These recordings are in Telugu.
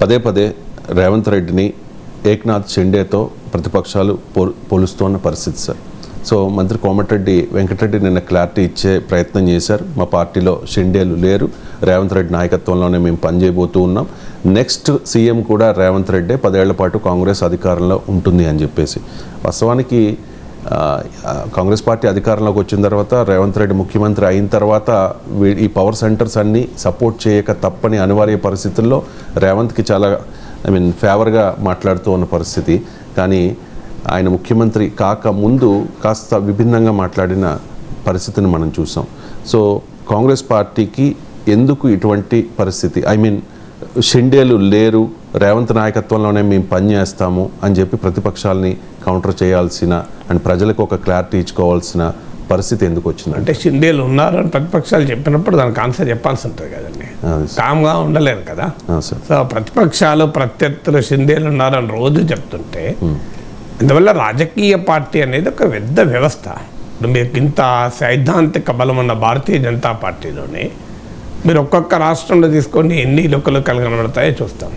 పదే పదే రేవంత్ రెడ్డిని ఏక్నాథ్ షిండేతో ప్రతిపక్షాలు పోలుస్తున్న పరిస్థితి సార్. సో మంత్రి కోమటిరెడ్డి వెంకటరెడ్డి నిన్న క్లారిటీ ఇచ్చే ప్రయత్నం చేశారు. మా పార్టీలో షిండేలు లేరు, రేవంత్ రెడ్డి నాయకత్వంలోనే మేము పనిచేయబోతూ ఉన్నాం, నెక్స్ట్ సీఎం కూడా రేవంత్ రెడ్డే, 10 ఏళ్ల పాటు కాంగ్రెస్ అధికారంలో ఉంటుంది అని చెప్పేసి. వాస్తవానికి కాంగ్రెస్ పార్టీ అధికారంలోకి వచ్చిన తర్వాత, రేవంత్ రెడ్డి ముఖ్యమంత్రి అయిన తర్వాత ఈ పవర్ సెంటర్స్ అన్నీ సపోర్ట్ చేయక తప్పని అనివార్య పరిస్థితుల్లో రేవంత్కి చాలా ఫేవర్గా మాట్లాడుతూ ఉన్న పరిస్థితి. కానీ ఆయన ముఖ్యమంత్రి కాక ముందు కాస్త విభిన్నంగా మాట్లాడిన పరిస్థితిని మనం చూసాం. సో కాంగ్రెస్ పార్టీకి ఎందుకు ఇటువంటి పరిస్థితి? షిండేలు లేరు, రేవంత్ నాయకత్వంలోనే మేము పనిచేస్తాము అని చెప్పి ప్రతిపక్షాలని కౌంటర్ చేయాల్సిన అండ్ ప్రజలకు ఒక క్లారిటీ ఇచ్చుకోవాల్సిన పరిస్థితి ఎందుకు వచ్చింది? అంటే షిండేలు ఉన్నారు అని ప్రతిపక్షాలు చెప్పినప్పుడు దానికి ఆన్సర్ చెప్పాల్సి ఉంటుంది కదండి, కామ్గా ఉండలేరు కదా. సో ప్రతిపక్షాలు ప్రత్యర్థులు షిండేలు ఉన్నారని రోజు చెప్తుంటే, అందువల్ల రాజకీయ పార్టీ అనేది ఒక పెద్ద వ్యవస్థ. మీకు ఇంత సైద్ధాంతిక బలం ఉన్న భారతీయ జనతా పార్టీలోనే మీరు ఒక్కొక్క రాష్ట్రంలో తీసుకొని ఎన్ని లుకలు కనబడతాయో చూస్తాం.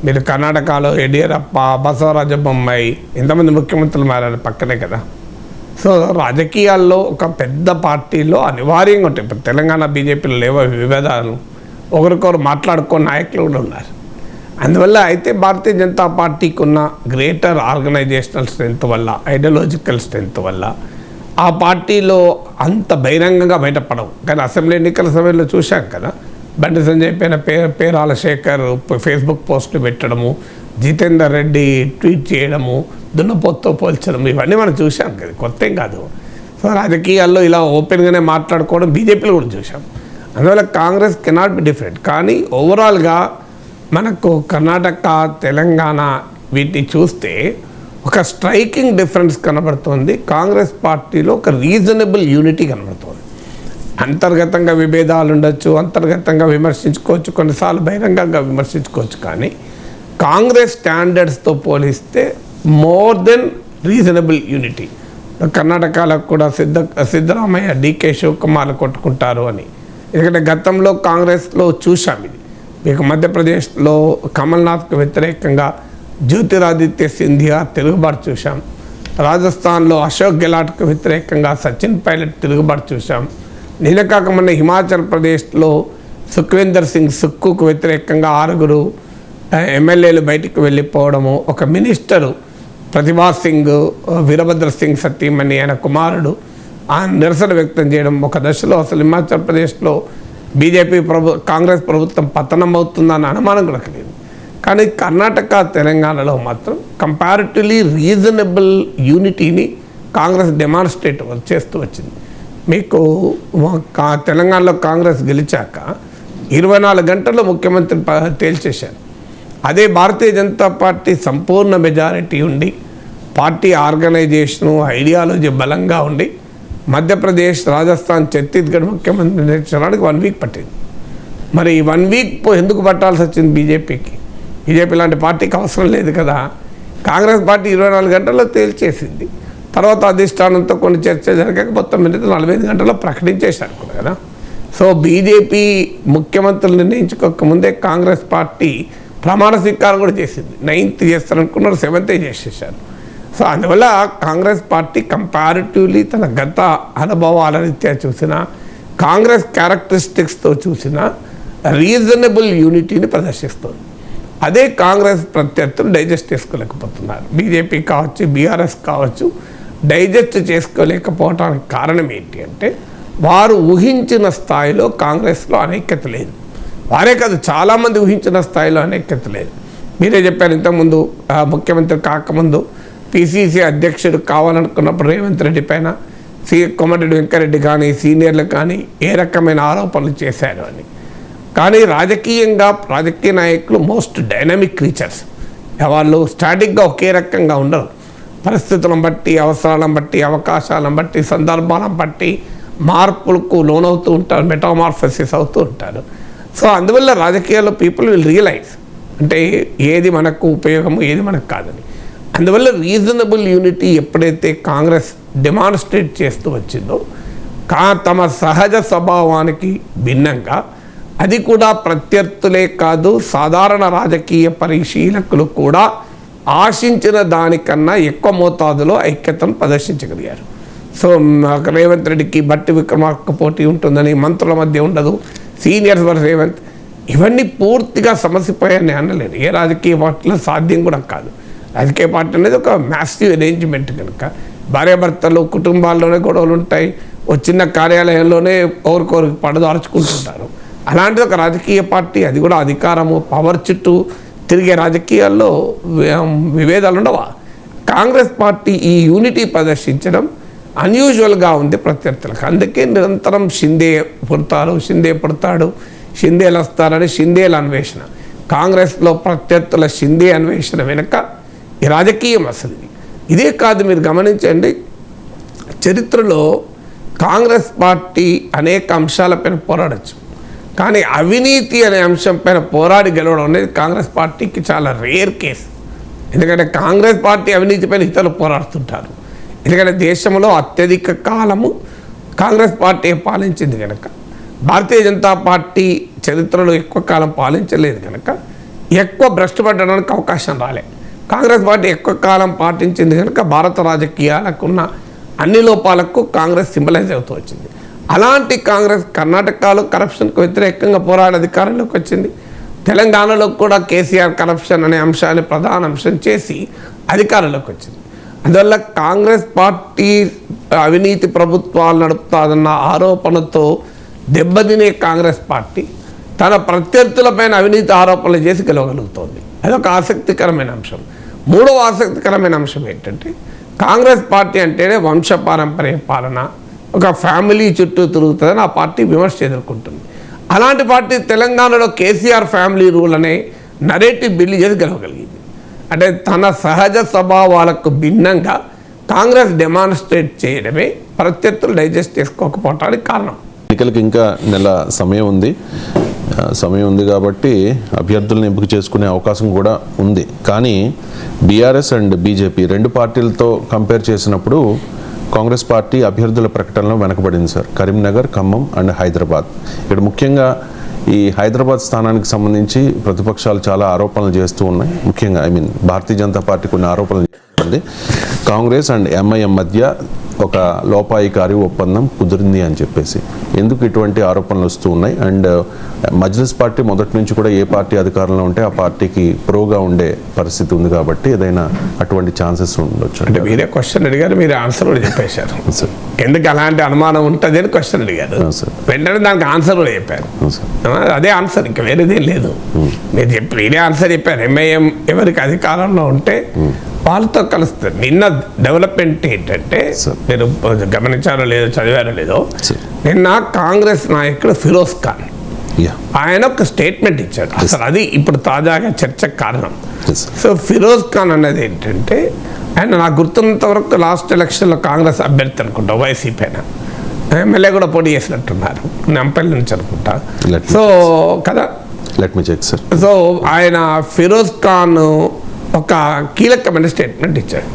మీరు కర్ణాటకలో యడియూరప్ప, బసవరాజ బొమ్మాయి, ఎంతమంది ముఖ్యమంత్రులు మారారు పక్కనే కదా. సో రాజకీయాల్లో ఒక పెద్ద పార్టీలో అనివార్యంగా ఉంటాయి. ఇప్పుడు తెలంగాణ బీజేపీలో లేవో విభేదాలు, ఒకరికొకరు మాట్లాడుకునే నాయకులు కూడా ఉన్నారు. అందువల్ల అయితే భారతీయ జనతా పార్టీకి ఉన్న గ్రేటర్ ఆర్గనైజేషనల్ స్ట్రెంత్ వల్ల, ఐడియాలజికల్ స్ట్రెంత్ వల్ల ఆ పార్టీలో అంత బహిరంగంగా బయటపడవు. కానీ అసెంబ్లీ ఎన్నికల సమయంలో చూశాం కదా, బండి సంజయ్ పైన పేరాల శేఖర్ ఫేస్బుక్ పోస్టులు పెట్టడము, జితేందర్ రెడ్డి ట్వీట్ చేయడము, దున్నపోతుతో పోల్చడం, ఇవన్నీ మనం చూసాం కదా, కొత్త ఏం కాదు. సో రాజకీయాల్లో ఇలా ఓపెన్గానే మాట్లాడుకోవడం బీజేపీలో కూడా చూసాం. అందువల్ల కాంగ్రెస్ కెనాట్ బి డిఫరెంట్. కానీ ఓవరాల్గా మనకు కర్ణాటక, తెలంగాణ వీటిని చూస్తే ఒక స్ట్రైకింగ్ డిఫరెన్స్ కనబడుతుంది. కాంగ్రెస్ పార్టీలో ఒక రీజనబుల్ యూనిటీ కనబడుతుంది. అంతర్గతంగా విభేదాలు ఉండొచ్చు, అంతర్గతంగా విమర్శించుకోవచ్చు, కొన్నిసార్లు బహిరంగంగా విమర్శించుకోవచ్చు. కానీ కాంగ్రెస్ స్టాండర్డ్స్తో పోలిస్తే మోర్ దెన్ రీజనబుల్ యూనిటీ. కర్ణాటకలో కూడా సిద్ధరామయ్య, డీకే శివకుమార్ కొట్టుకుంటారు అని. ఎందుకంటే గతంలో కాంగ్రెస్లో చూసాం ఇది. మీకు మధ్యప్రదేశ్లో కమల్నాథ్కు వ్యతిరేకంగా జ్యోతిరాదిత్య సింధియా తిరుగుబాటు చూసాం. రాజస్థాన్లో అశోక్ గెహ్లాట్కు వ్యతిరేకంగా సచిన్ పైలట్ తిరుగుబాటు చూసాం. నిన్న కాక మొన్న హిమాచల్ ప్రదేశ్లో సుఖ్వీందర్ సింగ్ సుక్కుకు వ్యతిరేకంగా 6 ఎమ్మెల్యేలు బయటికి వెళ్ళిపోవడము, ఒక మినిస్టరు ప్రతిభా సింగ్, వీరభద్ర సింగ్ సతీమణి ఆయన కుమారుడు ఆ నిరసన వ్యక్తం చేయడం. ఒక దశలో అసలు హిమాచల్ ప్రదేశ్లో బీజేపీ కాంగ్రెస్ ప్రభుత్వం పతనం అవుతుందన్న అనుమానం కూడా కలిగింది. కానీ కర్ణాటక, తెలంగాణలో మాత్రం కంపారిటివ్లీ రీజనబుల్ యూనిటీని కాంగ్రెస్ డెమాన్స్ట్రేట్ చేస్తూ వచ్చింది. మీకు తెలంగాణలో కాంగ్రెస్ గెలిచాక 24 గంటల్లో ముఖ్యమంత్రి తేల్చేశారు. అదే భారతీయ జనతా పార్టీ సంపూర్ణ మెజారిటీ ఉండి, పార్టీ ఆర్గనైజేషను, ఐడియాలజీ బలంగా ఉండి మధ్యప్రదేశ్, రాజస్థాన్, ఛత్తీస్గఢ్ ముఖ్యమంత్రి నిర్ణయించడానికి 1 వీక్ పట్టింది. మరి 1 వీక్ ఎందుకు పట్టాల్సి వచ్చింది బీజేపీకి? బీజేపీ లాంటి పార్టీకి అవసరం లేదు కదా. కాంగ్రెస్ పార్టీ 24 గంటల్లో తేల్చేసింది. తర్వాత అధిష్టానంతో కొన్ని చర్చ జరిగాక మొత్తం మీద 45 గంటల్లో ప్రకటించేశారు కదా. సో బీజేపీ ముఖ్యమంత్రులు నిర్ణయించుకోకముందే కాంగ్రెస్ పార్టీ ప్రమాణ స్వీకారం కూడా చేసింది. 9th చేస్తారనుకున్నారు, 7th చేసేసారు. సో అందువల్ల కాంగ్రెస్ పార్టీ కంపారిటివ్లీ తన గత అనుభవాల రీత్యా చూసిన, కాంగ్రెస్ క్యారెక్టరిస్టిక్స్తో చూసిన రీజనబుల్ యూనిటీని ప్రదర్శిస్తుంది. అదే కాంగ్రెస్ ప్రత్యర్థులు డైజెస్ట్ చేసుకోలేకపోతున్నారు. బీజేపీ కావచ్చు, బీఆర్ఎస్ కావచ్చు, డైజెస్ట్ చేసుకోలేకపోవడానికి కారణం ఏంటి అంటే, వారు ఊహించిన స్థాయిలో కాంగ్రెస్లో అనైక్యత లేదు. వారే కాదు, చాలామంది ఊహించిన స్థాయిలో అనైక్యత లేదు. మీరే చెప్పారు ఇంతకుముందు, ముఖ్యమంత్రి కాకముందు పిసిసి అధ్యక్షుడు కావాలనుకున్నప్పుడు రేవంత్ రెడ్డి పైన కోమటిరెడ్డి వెంకరెడ్డి కానీ సీనియర్లు కానీ ఏ రకమైన ఆరోపణలు చేశారు అని. కానీ రాజకీయంగా రాజకీయ నాయకులు మోస్ట్ డైనమిక్ క్రీచర్స్. వాళ్ళు స్టాటిక్గా ఒకే రకంగా ఉండరు. పరిస్థితులను బట్టి, అవసరాలను బట్టి, అవకాశాలను బట్టి, సందర్భాలను బట్టి మార్పులకు లోనవుతూ ఉంటారు, మెటామార్ఫసిస్ అవుతూ ఉంటారు. సో అందువల్ల రాజకీయాల్లో పీపుల్ విల్ రియలైజ్ అంటే ఏది మనకు ఉపయోగము, ఏది మనకు కాదని. అందువల్ల రీజనబుల్ యూనిటీ ఎప్పుడైతే కాంగ్రెస్ డెమాన్స్ట్రేట్ చేస్తూ వచ్చిందో, తమ సహజ స్వభావానికి భిన్నంగా అది కూడా ప్రత్యర్థులే కాదు, సాధారణ రాజకీయ పరిశీలకులు కూడా ఆశించిన దానికన్నా ఎక్కువ మోతాదులో ఐక్యతను ప్రదర్శించగలిగారు. సో రేవంత్ రెడ్డికి బట్టి విక్రమార్క పోటీ ఉంటుందని, మంత్రుల మధ్య ఉండదు, సీనియర్స్ వర్ రేవంత్, ఇవన్నీ పూర్తిగా సమస్యపోయాయని అనలేదు. ఏ రాజకీయ పార్టీలో సాధ్యం కూడా కాదు. రాజకీయ పార్టీ అనేది ఒక మ్యాసివ్ అరేంజ్మెంట్ కనుక భార్యాభర్తలు కుటుంబాల్లోనే గొడవలు ఉంటాయి, ఓ చిన్న కార్యాలయంలోనే ఒకరికొరికి పడదార్చుకుంటుంటారు. అలాంటిది ఒక రాజకీయ పార్టీ, అది కూడా అధికారము పవర్ చుట్టూ తిరిగే రాజకీయాల్లో విభేదాలు ఉండవా? కాంగ్రెస్ పార్టీ ఈ యూనిటీ ప్రదర్శించడం అన్యూజువల్గా ఉంది ప్రత్యర్థులకు. అందుకే నిరంతరం షిందే పుడతాడు, షిందేలు వస్తారని షిందేల అన్వేషణ. కాంగ్రెస్లో ప్రత్యర్థుల షిందే అన్వేషణ వెనుక ఈ రాజకీయం అసలు. ఇదే కాదు, మీరు గమనించండి, చరిత్రలో కాంగ్రెస్ పార్టీ అనేక అంశాలపైన పోరాడచ్చు, కానీ అవినీతి అనే అంశం పైన పోరాడి గెలవడం అనేది కాంగ్రెస్ పార్టీకి చాలా రేర్ కేసు. ఎందుకంటే కాంగ్రెస్ పార్టీ అవినీతి పైన ఇతరులు పోరాడుతుంటారు. ఎందుకంటే దేశంలో అత్యధిక కాలము కాంగ్రెస్ పార్టీ పాలించింది కనుక, భారతీయ జనతా పార్టీ చరిత్రలో ఎక్కువ కాలం పాలించలేదు కనుక ఎక్కువ భ్రష్టు పట్టడానికి అవకాశం రాలే. కాంగ్రెస్ పార్టీ ఎక్కువ కాలం పాటించింది కనుక భారత రాజకీయాలకున్న అన్ని లోపాలకు కాంగ్రెస్ సింబలైజ్ అవుతూ వచ్చింది. అలాంటి కాంగ్రెస్ కర్ణాటకలో కరప్షన్కు వ్యతిరేకంగా పోరాడే అధికారంలోకి వచ్చింది. తెలంగాణలో కూడా కేసీఆర్ కరప్షన్ అనే అంశాన్ని ప్రధాన అంశం చేసి అధికారంలోకి వచ్చింది. అందువల్ల కాంగ్రెస్ పార్టీ అవినీతి ప్రభుత్వాలు నడుపుతాదన్న ఆరోపణతో దెబ్బతినే కాంగ్రెస్ పార్టీ తన ప్రత్యర్థులపైన అవినీతి ఆరోపణలు చేసి గెలవగలుగుతోంది. అదొక ఆసక్తికరమైన అంశం. మూడవ ఆసక్తికరమైన అంశం ఏంటంటే, కాంగ్రెస్ పార్టీ అంటేనే వంశపారంపర్య పాలన, ఒక ఫ్యామిలీ చుట్టూ తిరుగుతుందని ఆ పార్టీ విమర్శ ఎదుర్కొంటుంది. అలాంటి పార్టీ తెలంగాణలో కేసీఆర్ ఫ్యామిలీ రూల్ అనే నరేటివ్ బిల్లు చేసి గెలవగలిగింది. అంటే తన సహజ స్వభావాలకు భిన్నంగా కాంగ్రెస్ డెమాన్స్ట్రేట్ చేయడమే ప్రత్యర్థులు డైజెస్ట్ చేసుకోకపోవటానికి కారణం. ఎన్నికలకు ఇంకా నెల సమయం ఉంది కాబట్టి అభ్యర్థులను ఎంపిక చేసుకునే అవకాశం కూడా ఉంది. కానీ బీఆర్ఎస్ అండ్ బీజేపీ రెండు పార్టీలతో కంపేర్ చేసినప్పుడు కాంగ్రెస్ పార్టీ అభ్యర్థుల ప్రకటనలో వెనకబడింది సార్. కరీంనగర్, ఖమ్మం అండ్ హైదరాబాద్. ఇక్కడ ముఖ్యంగా ఈ హైదరాబాద్ స్థానానికి సంబంధించి ప్రతిపక్షాలు చాలా ఆరోపణలు చేస్తూ ఉన్నాయి. ముఖ్యంగా భారతీయ జనతా పార్టీ కొన్ని ఆరోపణలు చేస్తుంది. కాంగ్రెస్ అండ్ ఎంఐఎం మధ్య ఒక లోపాయికారి ఒప్పందం కుదిరింది అని చెప్పేసి ఎందుకు ఇటువంటి ఆరోపణలు వస్తూ ఉన్నాయి? అండ్ మజ్లిస్ పార్టీ మొదటి నుంచి కూడా ఏ పార్టీ అధికారంలో ఉంటే ఆ పార్టీకి ప్రోగా ఉండే పరిస్థితి ఉంది కాబట్టి ఏదైనా అటువంటి ఛాన్సెస్ ఉండొచ్చు. అంటే మీరే క్వశ్చన్ అడిగారు, మీరు ఆన్సర్ కూడా చెప్పేశారు. ఎందుకు అలాంటి అనుమానం ఉంటుంది అని క్వశ్చన్ అడిగారు, వెంటనే దానికి ఆన్సర్ కూడా చెప్పారు. అదే ఆన్సర్, ఇంకా వేరేదేం లేదు. మీరు మీరే ఆన్సర్ చెప్పారు. ఎంఐఎం ఎవరికి అధికారంలో ఉంటే వాళ్ళతో కలుస్తారు. నిన్న డెవలప్మెంట్ ఏంటంటే, మీరు గమనించారో లేదో, చదివారో లేదో, నిన్న కాంగ్రెస్ నాయకుడు ఫిరోజ్ ఖాన్ ఆయన ఒక స్టేట్మెంట్ ఇచ్చాడు. అసలు అది ఇప్పుడు తాజాగా చర్చకు కారణం. సో ఫిరోజ్ ఖాన్ అనేది ఏంటంటే, ఆయన నాకు గుర్తున్నంత వరకు లాస్ట్ ఎలక్షన్లో కాంగ్రెస్ అభ్యర్థి అనుకుంటా, వైసీపీ అయినా ఎమ్మెల్యే కూడా పోటీ చేసినట్టున్నారు, నంపల్లి నుంచి అనుకుంటా. సో కదా, సో ఆయన ఫిరోజ్ ఖాన్ ఒక కీలకమైన స్టేట్మెంట్ ఇచ్చాడు.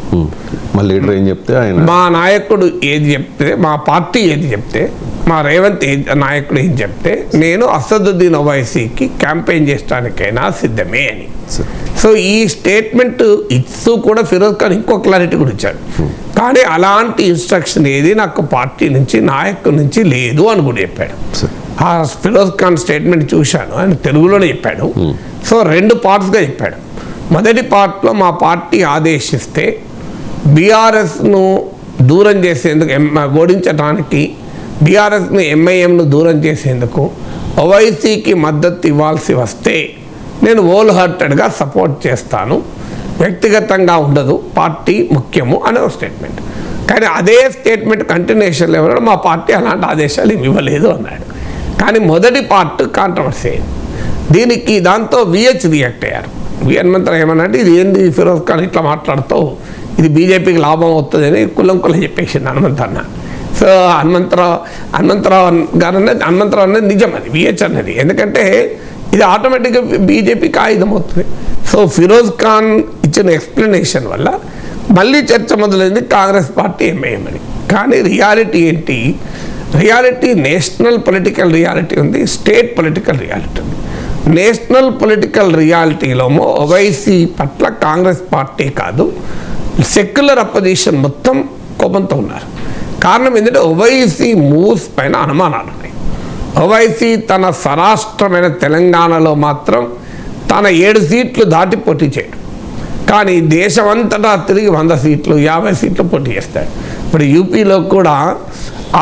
మా లీడర్ ఏం చెప్తే ఆయన, మా నాయకుడు ఏది చెప్తే, మా పార్టీ ఏది చెప్తే, మా రేవంత్ నాయకుడు ఏం చెప్తే నేను అసదుద్దీన్ ఓవైసీకి క్యాంపెయిన్ చేయడానికైనా సిద్ధమే అని. సో ఈ స్టేట్మెంట్ ఇస్తూ కూడా ఫిరోజ్ ఖాన్ ఇంకో క్లారిటీ కూడా ఇచ్చాడు. కానీ అలాంటి ఇన్స్ట్రక్షన్ ఏది నాకు పార్టీ నుంచి, నాయకుడి నుంచి లేదు అని కూడా చెప్పాడు. ఆ ఫిరోజ్ ఖాన్ స్టేట్మెంట్ చూశాను, ఆయన తెలుగులోనే చెప్పాడు. సో రెండు పార్ట్స్గా చెప్పాడు. మొదటి పార్ట్లో మా పార్టీ ఆదేశిస్తే బీఆర్ఎస్ను దూరం చేసేందుకు, ఓడించడానికి బీఆర్ఎస్ను ఎంఐఎంను దూరం చేసేందుకు ఓవైసీకి మద్దతు ఇవ్వాల్సి వస్తే నేను హోల్ హార్టెడ్గా సపోర్ట్ చేస్తాను, వ్యక్తిగతంగా ఉండదు, పార్టీ ముఖ్యము అనే ఒక స్టేట్మెంట్. కానీ అదే స్టేట్మెంట్ కంటిన్యూషన్ లెవెల్లో మా పార్టీ అలాంటి ఆదేశాలు ఇవ్వలేదు అన్నాడు. కానీ మొదటి పార్ట్ కాంట్రవర్సీ అయింది. దీనికి దాంతో విహెచ్ రియాక్ట్ అయ్యారు. హనుమంతరావు ఏమన్నా అంటే, ఇది ఏంది ఫిరోజ్ ఖాన్ ఇట్లా మాట్లాడుతావు, ఇది బీజేపీకి లాభం అవుతుందని కులం చెప్పేసింది హనుమంతన్న. సో హనుమంతరావు అనేది నిజం, అది విహెచ్ అన్నది. ఎందుకంటే ఇది ఆటోమేటిక్గా బీజేపీకి ఆయుధం అవుతుంది. సో ఫిరోజ్ ఖాన్ ఇచ్చిన ఎక్స్ప్లెనేషన్ వల్ల మళ్ళీ చర్చ మొదలైంది కాంగ్రెస్ పార్టీ ఎంఐఎం అని. కానీ రియాలిటీ ఏంటి, రియాలిటీ నేషనల్ పొలిటికల్ రియాలిటీ ఉంది, స్టేట్ పొలిటికల్ రియాలిటీ ఉంది. నేషనల్ పొలిటికల్ రియాలిటీలో ఓవైసీ పట్ల కాంగ్రెస్ పార్టీ కాదు, సెక్యులర్ అపోజిషన్ మొత్తం కోపంతో ఉన్నారు. కారణం ఏంటంటే ఓవైసీ మూవ్స్ పైన అనుమానాలు ఉన్నాయి. ఓవైసీ తన స్వరాష్ట్రమైన తెలంగాణలో మాత్రం తన 7 సీట్లు దాటి పోటీ చేయడు, కానీ దేశమంతటా తిరిగి 100 సీట్లు 50 సీట్లు పోటీ చేస్తాడు. ఇప్పుడు యూపీలో కూడా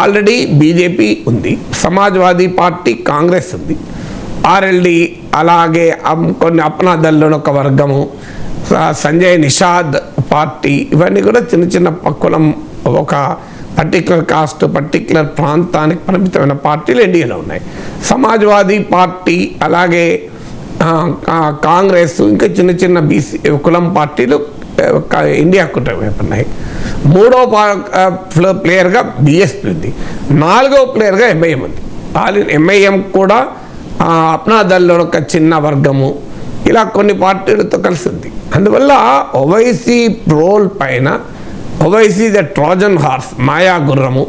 ఆల్రెడీ బీజేపీ ఉంది, సమాజ్వాదీ పార్టీ, కాంగ్రెస్ ఉంది, ఆర్ఎల్డి, అలాగే కొన్ని అప్నా దళ్లో ఒక వర్గము, సంజయ్ నిషాద్ పార్టీ, ఇవన్నీ కూడా చిన్న చిన్న కులం, ఒక పర్టికులర్ కాస్ట్, పర్టికులర్ ప్రాంతానికి పరిమితమైన పార్టీలు ఎన్డీఏలో ఉన్నాయి. సమాజ్వాదీ పార్టీ, అలాగే కాంగ్రెస్, ఇంకా చిన్న చిన్న బీసీ కులం పార్టీలు ఇండియా కూటమి ఉన్నాయి. 3వ ప్లేయర్గా బీఎస్పీ ఉంది, 4వ ప్లేయర్గా ఎంఐఎం ఉంది. ఎంఐఎం కూడా అప్నా దళ్లో ఒక చిన్న వర్గము, ఇలా కొన్ని పార్టీలతో కలిసి ఉంది. అందువల్ల ఓవైసీ రోల్ పైన ఓవైసీ ద ట్రోజన్ హార్స్, మాయా గుర్రము,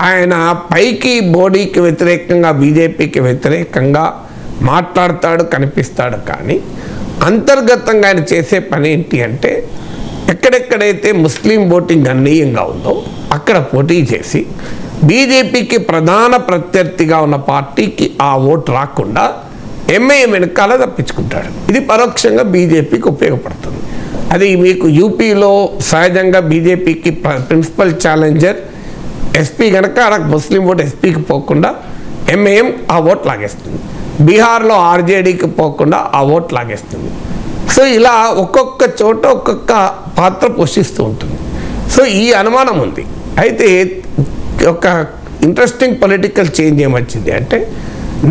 ఆయన పైకి బోడీకి వ్యతిరేకంగా, బీజేపీకి వ్యతిరేకంగా మాట్లాడతాడు, కనిపిస్తాడు, కానీ అంతర్గతంగా ఆయన చేసే పని ఏంటి అంటే ఎక్కడెక్కడైతే ముస్లిం ఓటింగ్ గణనీయంగా ఉందో అక్కడ పోటీ చేసి బీజేపీకి ప్రధాన ప్రత్యర్థిగా ఉన్న పార్టీకి ఆ ఓటు రాకుండా ఎంఐఎం వెనకాల తప్పించుకుంటాడు. ఇది పరోక్షంగా బీజేపీకి ఉపయోగపడుతుంది. అది మీకు యూపీలో సహజంగా బీజేపీకి ప్రిన్సిపల్ ఛాలెంజర్ ఎస్పీ కనుక ముస్లిం ఓటు ఎస్పీకి పోకుండా ఎంఐఎం ఆ ఓటు లాగేస్తుంది. బీహార్లో ఆర్జేడీకి పోకుండా ఆ ఓటు లాగేస్తుంది. సో ఇలా ఒక్కొక్క చోట ఒక్కొక్క పాత్ర పోషిస్తూ ఉంటుంది. సో ఈ అనుమానం ఉంది. అయితే ఒక ఇంట్రెస్టింగ్ పొలిటికల్ చేంజ్ ఏమొచ్చింది అంటే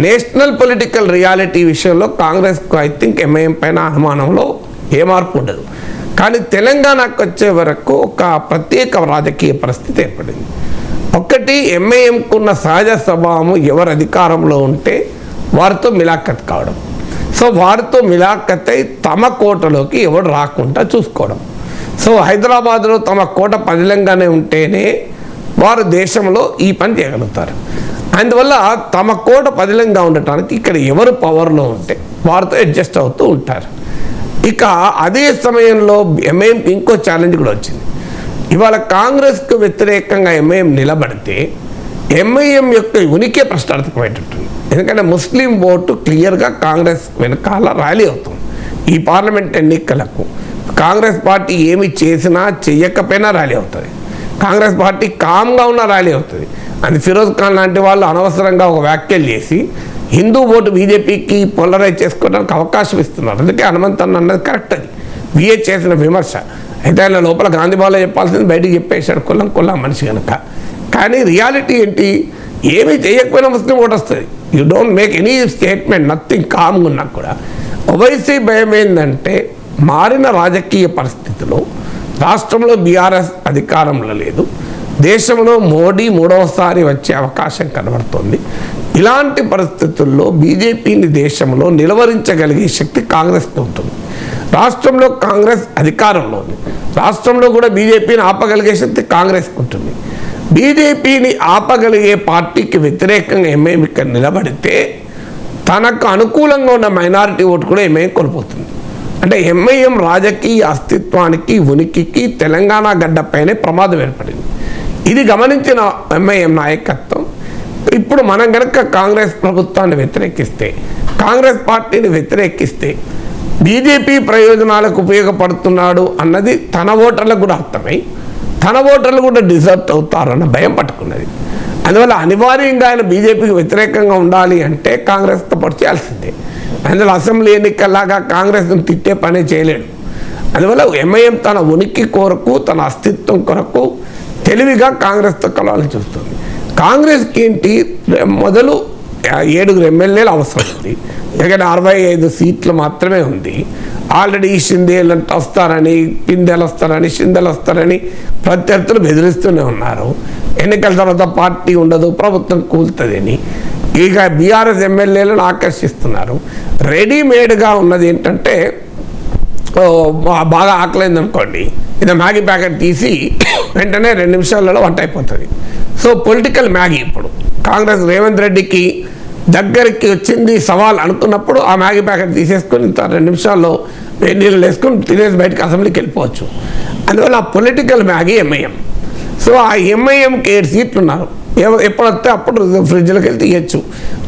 నేషనల్ పొలిటికల్ రియాలిటీ విషయంలో కాంగ్రెస్కు ఐ థింక్ ఎంఐఎం పైన అనుమానంలో ఏ మార్పు ఉండదు, కానీ తెలంగాణకు వచ్చే వరకు ఒక ప్రత్యేక రాజకీయ పరిస్థితి ఏర్పడింది. ఒకటి, ఎంఐఎంకున్న సహజ స్వభావము ఎవరు అధికారంలో ఉంటే వారితో మిలాఖత్ కావడం. సో వారితో మిలాఖత్ అయి తమ కోటలోకి ఎవడు రాకుండా చూసుకోవడం. సో హైదరాబాద్లో తమ కోట పదిలంగానే ఉంటేనే వారు దేశంలో ఈ పని చేయగలుగుతారు. అందువల్ల తమ కోట పదిలంగా ఉండటానికి ఇక్కడ ఎవరు పవర్లో ఉంటే వారితో అడ్జస్ట్ అవుతూ ఉంటారు. ఇక అదే సమయంలో ఎంఐఎం ఇంకో ఛాలెంజ్ కూడా వచ్చింది. ఇవాళ కాంగ్రెస్కు వ్యతిరేకంగా ఎంఐఎం నిలబడితే ఎంఐఎం యొక్క ఉనికి ప్రశ్నార్థకమైనట్టుంది. ఎందుకంటే ముస్లిం ఓటు క్లియర్గా కాంగ్రెస్ వెనకాల ర్యాలీ అవుతుంది. ఈ పార్లమెంట్ ఎన్నికలకు కాంగ్రెస్ పార్టీ ఏమి చేసినా చెయ్యకపోయినా ర్యాలీ అవుతుంది. కాంగ్రెస్ పార్టీ కామ్గా ఉన్న ర్యాలీ అవుతుంది. అని ఫిరోజ్ ఖాన్ లాంటి వాళ్ళు అనవసరంగా ఒక వ్యాఖ్యలు చేసి హిందూ ఓటు బీజేపీకి పోలరైజ్ చేసుకోవడానికి అవకాశం ఇస్తున్నారు. అందుకే హనుమంత్ అన్న అన్నది కరెక్ట్. అది విఏ చేసిన విమర్శ. అయితే ఆయన లోపల గాంధీ బాలో చెప్పాల్సింది బయటికి చెప్పేశాడు, కుల్లం మనిషి కనుక. కానీ రియాలిటీ ఏంటి? ఏమీ చేయకపోయినా ముస్లిం ఓటు వస్తుంది. You don't make any statement, nothing, కామ్గా ఉన్నా కూడా. ఓవైసీ భయం ఏంటంటే మారిన రాజకీయ పరిస్థితిలో రాష్ట్రంలో బీఆర్ఎస్ అధికారంలో లేదు, దేశంలో మోడీ 3వసారి వచ్చే అవకాశం కనబడుతోంది. ఇలాంటి పరిస్థితుల్లో బీజేపీని దేశంలో నిలవరించగలిగే శక్తి కాంగ్రెస్కి ఉంటుంది. రాష్ట్రంలో కాంగ్రెస్ అధికారంలో ఉంది, రాష్ట్రంలో కూడా బీజేపీని ఆపగలిగే శక్తి కాంగ్రెస్కి ఉంటుంది. బీజేపీని ఆపగలిగే పార్టీకి వ్యతిరేకంగా ఎంఐఎం ఇక్కడ నిలబడితే తనకు అనుకూలంగా ఉన్న మైనారిటీ ఓటు కూడా ఎంఐఎం కోల్పోతుంది. అంటే ఎంఐఎం రాజకీయ అస్తిత్వానికి, ఉనికికి తెలంగాణ గడ్డపైనే ప్రమాదం ఏర్పడింది. ఇది గమనించిన ఎంఐఎం నాయకత్వం ఇప్పుడు మనం కనుక కాంగ్రెస్ ప్రభుత్వాన్ని వ్యతిరేకిస్తే, కాంగ్రెస్ పార్టీని వ్యతిరేకిస్తే బీజేపీ ప్రయోజనాలకు ఉపయోగపడుతున్నాడు అన్నది తన ఓటర్లకు కూడా అర్థమై తన ఓటర్లు కూడా డిజర్ట్ అవుతారన్న భయం పట్టుకున్నది. అందువల్ల అనివార్యంగా ఆయన బీజేపీకి వ్యతిరేకంగా ఉండాలి అంటే కాంగ్రెస్తో పాటు చేయాల్సిందే. అందులో అసెంబ్లీ ఎన్నికల్లాగా కాంగ్రెస్ను తిట్టే పనే చేయలేడు. అందువల్ల ఎంఐఎం తన ఉనికి కొరకు, తన అస్తిత్వం కొరకు తెలివిగా కాంగ్రెస్తో కలవాలని చూస్తుంది. కాంగ్రెస్కి ఏంటి, మొదలు 7 ఎమ్మెల్యేలు అవసరం ఉంది, ఎందుకంటే 65 సీట్లు మాత్రమే ఉంది. ఆల్రెడీ షిందేలు వస్తారని, పిందెలు వస్తారని, షిందెలు వస్తారని ప్రత్యర్థులు బెదిరిస్తూనే ఉన్నారు. ఎన్నికల తర్వాత పార్టీ ఉండదు, ప్రభుత్వం కూలుతుందని. ఇక బీఆర్ఎస్ ఎమ్మెల్యేలను ఆకర్షిస్తున్నారు. రెడీమేడ్గా ఉన్నది ఏంటంటే బాగా ఆకలింది అనుకోండి, ఇది మ్యాగీ ప్యాకెట్ తీసి వెంటనే 2 నిమిషాలలో వంట అయిపోతుంది. సో పొలిటికల్ మ్యాగీ ఇప్పుడు కాంగ్రెస్ రేవంత్ రెడ్డికి దగ్గరికి వచ్చింది సవాల్ అనుకున్నప్పుడు ఆ మ్యాగీ ప్యాకెట్ తీసేసుకొని 2 నిమిషాల్లో వేడి నీళ్ళు వేసుకొని తినేసి బయటకు అసెంబ్లీకి వెళ్ళిపోవచ్చు. అందువల్ల ఆ పొలిటికల్ మ్యాగీ ఎంఐఎం. సో ఆ ఎంఐఎంకి 7 సీట్లు ఉన్నారు. ఎప్పుడు వస్తే అప్పుడు ఫ్రిడ్జ్లోకి వెళ్ళి తీయచ్చు,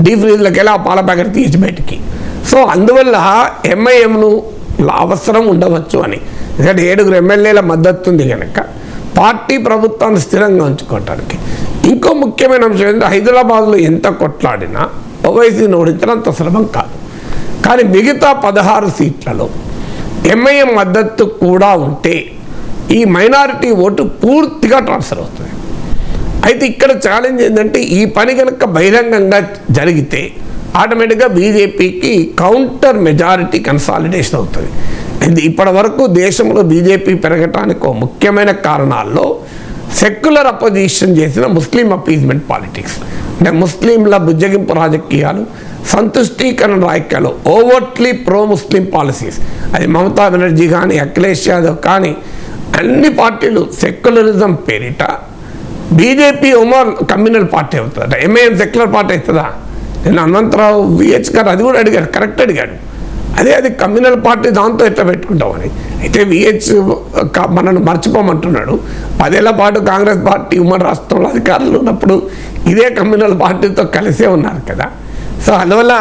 డీప్ ఫ్రిడ్జ్లోకి వెళ్ళి ఆ పాల ప్యాకెట్ తీయచ్చు బయటికి. సో అందువల్ల ఎంఐఎంను అవసరం ఉండవచ్చు అని. ఎందుకంటే 7 ఎమ్మెల్యేల మద్దతు ఉంది కనుక పార్టీ ప్రభుత్వాన్ని స్థిరంగా ఉంచుకోవటానికి. ఇంకో ముఖ్యమైన అంశం ఏంటంటే హైదరాబాద్లో ఎంత కొట్లాడినా ఓవైసీని ఓడించడం అంత సులభం కాదు. కానీ మిగతా 16 సీట్లలో ఎంఐఎం మద్దతు కూడా ఉంటే ఈ మైనారిటీ ఓటు పూర్తిగా ట్రాన్స్ఫర్ అవుతుంది. అయితే ఇక్కడ ఛాలెంజ్ ఏంటంటే ఈ పని కనుక బహిరంగంగా జరిగితే ఆటోమేటిక్గా బీజేపీకి కౌంటర్ మెజారిటీ కన్సాలిడేషన్ అవుతుంది. ఇప్పటి వరకు దేశంలో బీజేపీ పెరగటానికి ఒక ముఖ్యమైన కారణాల్లో సెక్యులర్ అపోజిషన్ చేసిన ముస్లిం అపీజ్మెంట్ పాలిటిక్స్, అంటే ముస్లింల బుజ్జగింపు రాజకీయాలు, సంతుష్టీకరణ రాజకీయాలు, ఓవర్ట్లీ ప్రో ముస్లిం పాలసీస్, అది మమతా బెనర్జీ కానీ అఖిలేష్ యాదవ్ కానీ అన్ని పార్టీలు సెక్యులరిజం పేరిట బీజేపీ ఉమర్ కమ్యూనల్ పార్టీ అవుతుందట, ఎంఐఎం సెక్యులర్ పార్టీ అవుతుందా? నేను హనుమంతరావు విహెచ్ గారు అది కూడా అడిగాడు, కరెక్ట్ అడిగాడు. అది కమ్యూనల్ పార్టీ దాంతో ఎట్లా పెట్టుకుంటామని. అయితే విహెచ్ మనల్ని మర్చిపోమంటున్నాడు. 10 ఏళ్ల పాటు కాంగ్రెస్ పార్టీ ఉమ్మడి రాష్ట్రంలో అధికారులు ఉన్నప్పుడు ఇదే కమ్యూనల్ పార్టీతో కలిసే ఉన్నారు కదా. సో అందువల్ల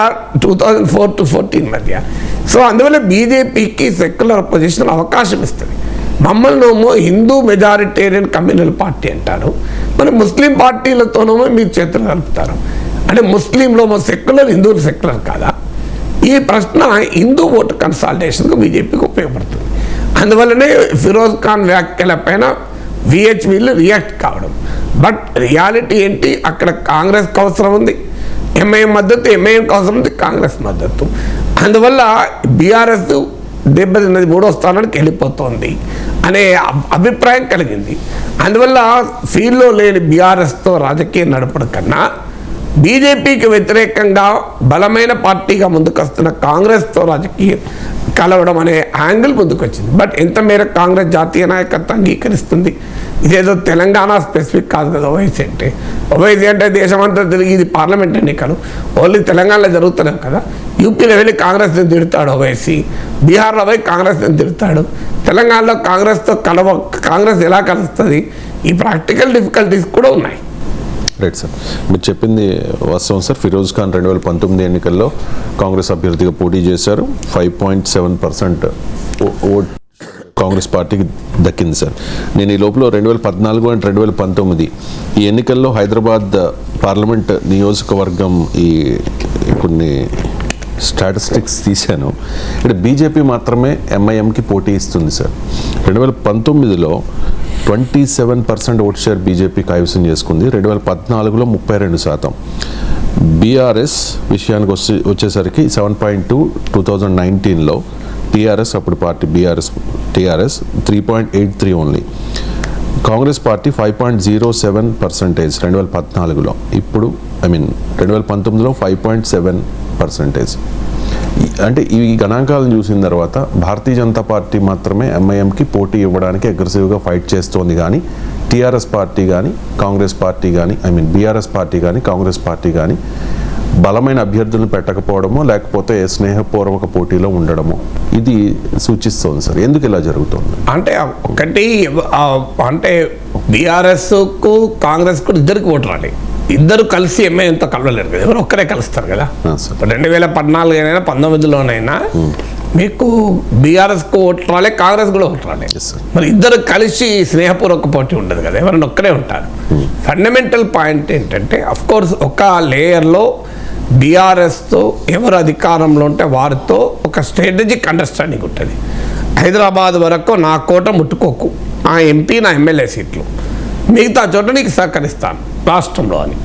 2004 to 2014 మధ్య. సో అందువల్ల బీజేపీకి సెక్యులర్ అపోజిషన్ అవకాశం ఇస్తుంది. మమ్మల్నేమో హిందూ మెజారిటేరియన్ కమ్యూనల్ పార్టీ అంటారు, మరి ముస్లిం పార్టీలతోనేమో మీరు చేతులు కలుపుతారు. అంటే ముస్లింలో సెక్యులర్, హిందువులు సెక్యులర్ కాదా? ఈ ప్రశ్న హిందూ ఓటు కన్సాలిడేషన్కు బీజేపీకి ఉపయోగపడుతుంది. అందువల్లనే ఫిరోజ్ ఖాన్ వ్యాఖ్యల పైన విహెచ్ వీళ్ళు రియాక్ట్ కావడం. బట్ రియాలిటీ ఏంటి, అక్కడ కాంగ్రెస్కి అవసరం ఉంది ఎంఐఎం మద్దతు, ఎంఐఎంకి అవసరం ఉంది కాంగ్రెస్ మద్దతు. అందువల్ల బీఆర్ఎస్ దెబ్బతిన్నది 3వ స్థానానికి వెళ్ళిపోతుంది అనే అభిప్రాయం కలిగింది. అందువల్ల ఫీల్డ్లో లేని బీఆర్ఎస్తో రాజకీయం నడపడం కన్నా బీజేపీకి వ్యతిరేకంగా బలమైన పార్టీగా ముందుకొస్తున్న కాంగ్రెస్తో రాజకీయం కలవడం అనే యాంగిల్ ముందుకు వచ్చింది. బట్ ఎంత మేరకు కాంగ్రెస్ జాతీయ నాయకత్వం అంగీకరిస్తుంది? ఇదేదో తెలంగాణ స్పెసిఫిక్ కాదు కదా ఓవైసీ అంటే. ఓవైసీ అంటే దేశమంతా తిరిగి ఇది పార్లమెంట్ ఎన్నికలు ఓన్లీ తెలంగాణలో జరుగుతున్నాయి కదా. యూపీలో వెళ్ళి కాంగ్రెస్ని తిడతాడు ఓవైసీ, బీహార్లో పోయి కాంగ్రెస్ని తిడతాడు, తెలంగాణలో కాంగ్రెస్ ఎలా కలుస్తుంది? ఈ ప్రాక్టికల్ డిఫికల్టీస్ కూడా ఉన్నాయి. రైట్ సార్, మీరు చెప్పింది వాస్తవం సార్. ఫిరోజ్ ఖాన్ 2019 ఎన్నికల్లో కాంగ్రెస్ అభ్యర్థిగా పోటీ చేశారు. 5.7% ఓట్ కాంగ్రెస్ పార్టీకి దక్కింది సార్. నేను ఈ లోపల 2014 అండ్ 2019 ఈ ఎన్నికల్లో హైదరాబాద్ పార్లమెంట్ నియోజకవర్గం ఈ కొన్ని స్టాటిస్టిక్స్ తీశాను. ఇక్కడ బీజేపీ మాత్రమే ఎంఐఎంకి పోటీ ఇస్తుంది సార్. 2019లో 27% ఓట్ షేర్ బీజేపీ కైవసం చేసుకుంది. 2014లో 32%. బీఆర్ఎస్ విషయానికి వచ్చేసరికి 7.2, 2019లో టీఆర్ఎస్ అప్పుడు party TRS 3.83 only. Congress party 5.07% 2014లో. ఇప్పుడు 2019లో 5.7%. అంటే ఈ గణాంకాలను చూసిన తర్వాత భారతీయ జనతా పార్టీ మాత్రమే ఎంఐఎంకి పోటీ ఇవ్వడానికి అగ్రెసివ్గా ఫైట్ చేస్తోంది. కానీ టీఆర్ఎస్ పార్టీ కానీ కాంగ్రెస్ పార్టీ కానీ బీఆర్ఎస్ పార్టీ కానీ కాంగ్రెస్ పార్టీ కానీ బలమైన అభ్యర్థులను పెట్టకపోవడమో లేకపోతే స్నేహపూర్వక పోటీలో ఉండడమో ఇది సూచిస్తోంది సార్. ఎందుకు ఇలా జరుగుతుంది అంటే ఒకటి అంటే బీఆర్ఎస్కు కాంగ్రెస్కు ఇద్దరికి ఓటు రాలి, ఇద్దరు కలిసి ఎంఐఎంతో కలవలేరు కదా, ఎవరు ఒక్కరే కలుస్తారు కదా. 2014 అయినా 19లోనైనా మీకు బీఆర్ఎస్కు ఓటు రాలే, కాంగ్రెస్ కూడా ఓటు రాలే. మరి ఇద్దరు కలిసి స్నేహపూర్వక పోటీ ఉండదు కదా, ఎవరైనా ఒక్కరే ఉంటారు. ఫండమెంటల్ పాయింట్ ఏంటంటే అఫ్కోర్స్ ఒక లేయర్లో బీఆర్ఎస్తో ఎవరు అధికారంలో ఉంటే వారితో ఒక స్ట్రాటజిక్ అండర్స్టాండింగ్ ఉంటుంది. హైదరాబాద్ వరకు నా కోట ముట్టుకోకు, నా ఎంపీ నా ఎమ్మెల్యే సీట్లు, మిగతా చోట నీకు సహకరిస్తాను రాష్ట్రంలో అని.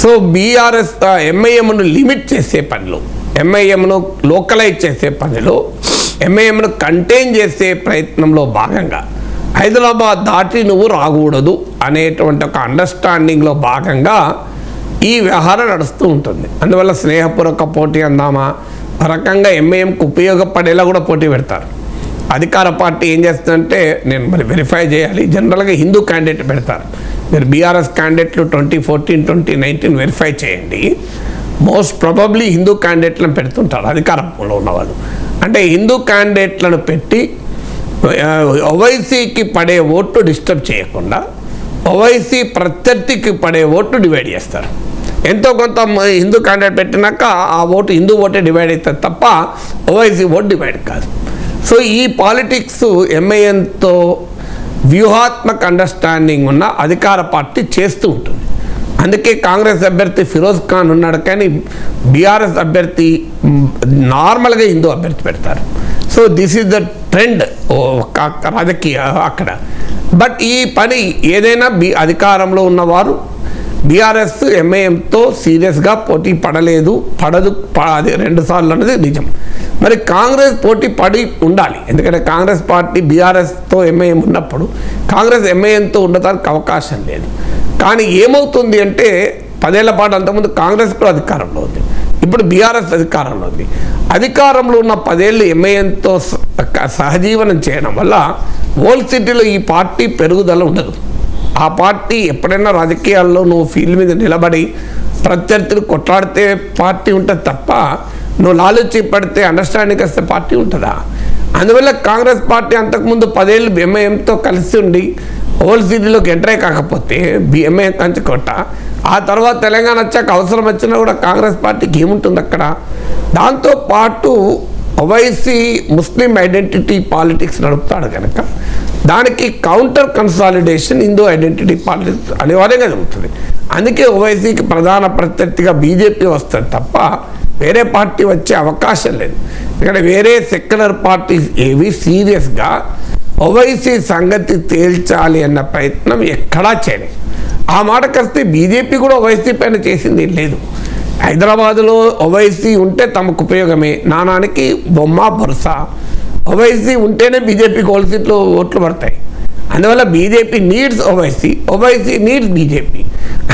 సో బీఆర్ఎస్ ఎంఐఎంను లిమిట్ చేసే పనిలో, ఎంఐఎంను లోకలైజ్ చేసే పనిలో, ఎంఐఎంను కంటైన్ చేసే ప్రయత్నంలో భాగంగా హైదరాబాద్ దాటి నువ్వు రాకూడదు అనేటువంటి ఒక అండర్స్టాండింగ్లో భాగంగా ఈ వ్యవహారం నడుస్తూ ఉంటుంది. అందువల్ల స్నేహపూర్వక పోటీ అందామా, ఒక రకంగా ఎంఐఎంకు ఉపయోగపడేలా కూడా పోటీ పెడతారు. అధికార పార్టీ ఏం చేస్తుందంటే నేను మరి వెరిఫై చేయాలి, జనరల్గా హిందూ క్యాండిడేట్ పెడతారు. మీరు బీఆర్ఎస్ క్యాండిడేట్లు 2014, 2019 వెరిఫై చేయండి, మోస్ట్ ప్రాబబ్లీ హిందూ క్యాండిడేట్లను పెడుతుంటారు అధికారంలో ఉన్నవాళ్ళు. అంటే హిందూ క్యాండిడేట్లను పెట్టి ఓవైసీకి పడే ఓట్లు డిస్టర్బ్ చేయకుండా ఓవైసీ ప్రత్యర్థికి పడే ఓట్లు డివైడ్ చేస్తారు. ఎంతో కొంత హిందూ క్యాండిడేట్ పెట్టినాక ఆ ఓటు హిందూ ఓటే డివైడ్ అవుతుంది తప్ప ఓవైసీ ఓటు డివైడ్ కాదు. సో ఈ పాలిటిక్స్ ఎంఐఎంతో వ్యూహాత్మక అండర్స్టాండింగ్ ఉన్న అధికార పార్టీ చేస్తూ ఉంటుంది. అందుకే కాంగ్రెస్ అభ్యర్థి ఫిరోజ్ ఖాన్ ఉన్నాడు, కానీ బీఆర్ఎస్ అభ్యర్థి నార్మల్గా హిందూ అభ్యర్థి పెడతారు. So this is the trend రాజకీయ అక్కడ. బట్ ఈ పని ఏదైనా అధికారంలో ఉన్నవారు బీఆర్ఎస్ ఎంఐఎంతో సీరియస్గా పోటీ పడదు, అది 2 సార్లు అన్నది నిజం. మరి కాంగ్రెస్ పోటీ పడి ఉండాలి, ఎందుకంటే కాంగ్రెస్ పార్టీ బీఆర్ఎస్తో ఎంఐఎం ఉన్నప్పుడు కాంగ్రెస్ ఎంఐఎంతో ఉండటానికి అవకాశం లేదు. కానీ ఏమవుతుంది అంటే 10 ఏళ్ల పాటు అంతకుముందు కాంగ్రెస్ కూడా అధికారంలో ఉంది, ఇప్పుడు బీఆర్ఎస్ అధికారంలో ఉంది. అధికారంలో ఉన్న 10 ఏళ్ళు ఎంఐఎంతో సహజీవనం చేయడం వల్ల ఓల్డ్ సిటీలో ఈ పార్టీ పెరుగుదల ఉండదు. ఆ పార్టీ ఎప్పుడైనా రాజకీయాల్లో నువ్వు ఫీల్డ్ మీద నిలబడి ప్రత్యర్థులు కొట్లాడితే పార్టీ ఉంటుంది తప్ప నువ్వు లాలూచి పడితే అండర్స్టాండింగ్ వస్తే పార్టీ ఉంటుందా? అందువల్ల కాంగ్రెస్ పార్టీ అంతకుముందు 10 ఏళ్ళు ఎంఐఎంతో కలిసి ఉండి ఓల్డ్ సిటీలోకి ఎంటర్ కాకపోతే ఎంఐఎం కంచి కొట్ట, ఆ తర్వాత తెలంగాణ వచ్చాక అవసరం వచ్చినా కూడా కాంగ్రెస్ పార్టీకి ఏముంటుంది అక్కడ? దాంతోపాటు ఓవైసీ ముస్లిం ఐడెంటిటీ పాలిటిక్స్ నడుపుతాడు కనుక దానికి counter consolidation Hindu identity politics అనివార్యంగా జరుగుతుంది. అందుకే ఓవైసీకి ప్రధాన ప్రత్యర్థిగా బీజేపీ వస్తుంది తప్ప వేరే పార్టీ వచ్చే అవకాశం లేదు. ఎందుకంటే వేరే సెక్యులర్ పార్టీస్ ఏవి సీరియస్గా ఓవైసీ సంగతి తేల్చాలి అన్న ప్రయత్నం ఎక్కడా చేయలేదు. ఆ మాటకొస్తే బీజేపీ కూడా ఓవైసీ పైన చేసింది లేదు. హైదరాబాదులో ఓవైసీ ఉంటే తమకు ఉపయోగమే, నానానికి బొమ్మ భరోసా. ఓవైసీ ఉంటేనే బీజేపీకి ఓల్డ్ సీట్లో ఓట్లు పడతాయి. అందువల్ల BJP needs Owaisi, Owaisi needs BJP.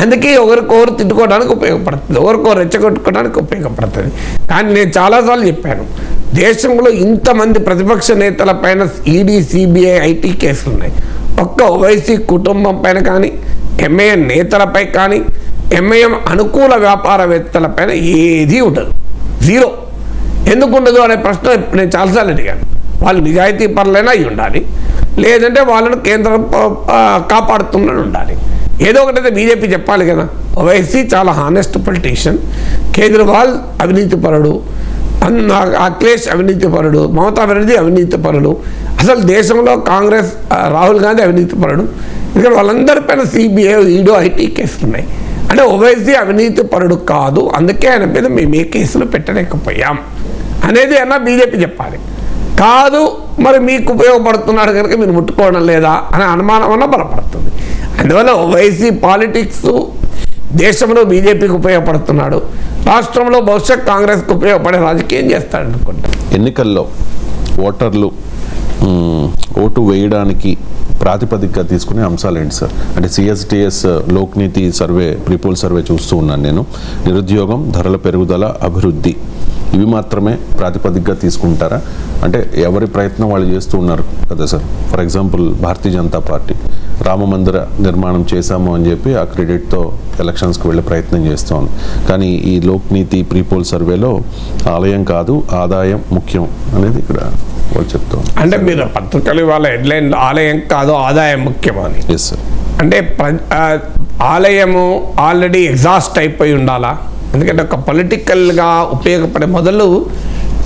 అందుకే ఒకరికొకరు తిట్టుకోవడానికి ఉపయోగపడుతుంది, ఒకరికొకరు రెచ్చగొట్టుకోవడానికి ఉపయోగపడుతుంది. కానీ నేను చాలాసార్లు చెప్పాను, దేశంలో ఇంతమంది ప్రతిపక్ష నేతల పైన ఈడీ, సిబిఐ, ఐటీ కేసులు ఉన్నాయి. ఒక్క ఓవైసీ కుటుంబం పైన కానీ, ఎంఐఎం నేతలపై కానీ, ఎంఐఎం అనుకూల వ్యాపారవేత్తలపైన ఏదీ ఉండదు, జీరో. ఎందుకు ఉండదు అనే ప్రశ్న నేను చాలాసార్లు అడిగాను. వాళ్ళు నిజాయితీ పరులైనా అయి ఉండాలి, లేదంటే వాళ్ళను కేంద్రం కాపాడుతున్నట్టు ఉండాలి. ఏదో ఒకటైతే బీజేపీ చెప్పాలి కదా. ఓవైసీ చాలా హానెస్ట్ పొలిటీషియన్, కేజ్రీవాల్ అవినీతిపరుడు, అఖిలేష్ అవినీతిపరుడు, మమతా బెనర్జీ అవినీతిపరుడు, అసలు దేశంలో కాంగ్రెస్ రాహుల్ గాంధీ అవినీతిపరుడు. ఇక్కడ వాళ్ళందరిపైన సిబిఐ, ఈడో, ఐటీ కేసులు ఉన్నాయి. అంటే ఓవైసీ అవినీతిపరుడు కాదు, అందుకే ఆయన మీద మేము ఏ కేసులు పెట్టలేకపోయాం అనేది అన్న బీజేపీ చెప్పాలి. కాదు మరి మీకు ఉపయోగపడుతున్నాడు కనుక మీరు ముట్టుకోవడం లేదా అనే అనుమానం అన్న బలపడుతుంది. అందువల్ల ఓవైసీ పాలిటిక్స్ దేశంలో బీజేపీకి ఉపయోగపడుతున్నాడు, రాష్ట్రంలో బహుశా కాంగ్రెస్కి ఉపయోగపడే రాజకీయం చేస్తాడు అనుకుంటా. ఎన్నికల్లో ఓటర్లు ఓటు వేయడానికి ప్రాతిపదికగా తీసుకునే అంశాలు ఏంటి సార్? అంటే సిఎస్టిఎస్ లోక్నీతి సర్వే, ప్రీపోల్ సర్వే చూస్తూ ఉన్నాను నేను. నిరుద్యోగం, ధరల పెరుగుదల, అభివృద్ధి, ఇవి మాత్రమే ప్రాతిపదికగా తీసుకుంటారా? అంటే ఎవరి ప్రయత్నం వాళ్ళు చేస్తూ ఉన్నారు కదా sir. For example Bharatiya Janata party Rama మందిర నిర్మాణం చేశాము అని చెప్పి ఆ క్రెడిట్తో ఎలక్షన్స్కి వెళ్ళే ప్రయత్నం చేస్తోంది. కానీ ఈ లోక్నీతి ప్రీపోల్ సర్వేలో ఆలయం కాదు ఆదాయం ముఖ్యం అనేది ఇక్కడ వాళ్ళు చెప్తాం. అంటే మీరు పత్రికలు వాళ్ళ హెడ్లైన్ ఆలయం కాదు ఆదాయం ముఖ్యమని. Yes sir. అంటే ఆలయము ఆల్రెడీ ఎగ్జాస్ట్ అయిపోయి ఉండాలా? ఎందుకంటే ఒక పొలిటికల్గా ఉపయోగపడే మొదలు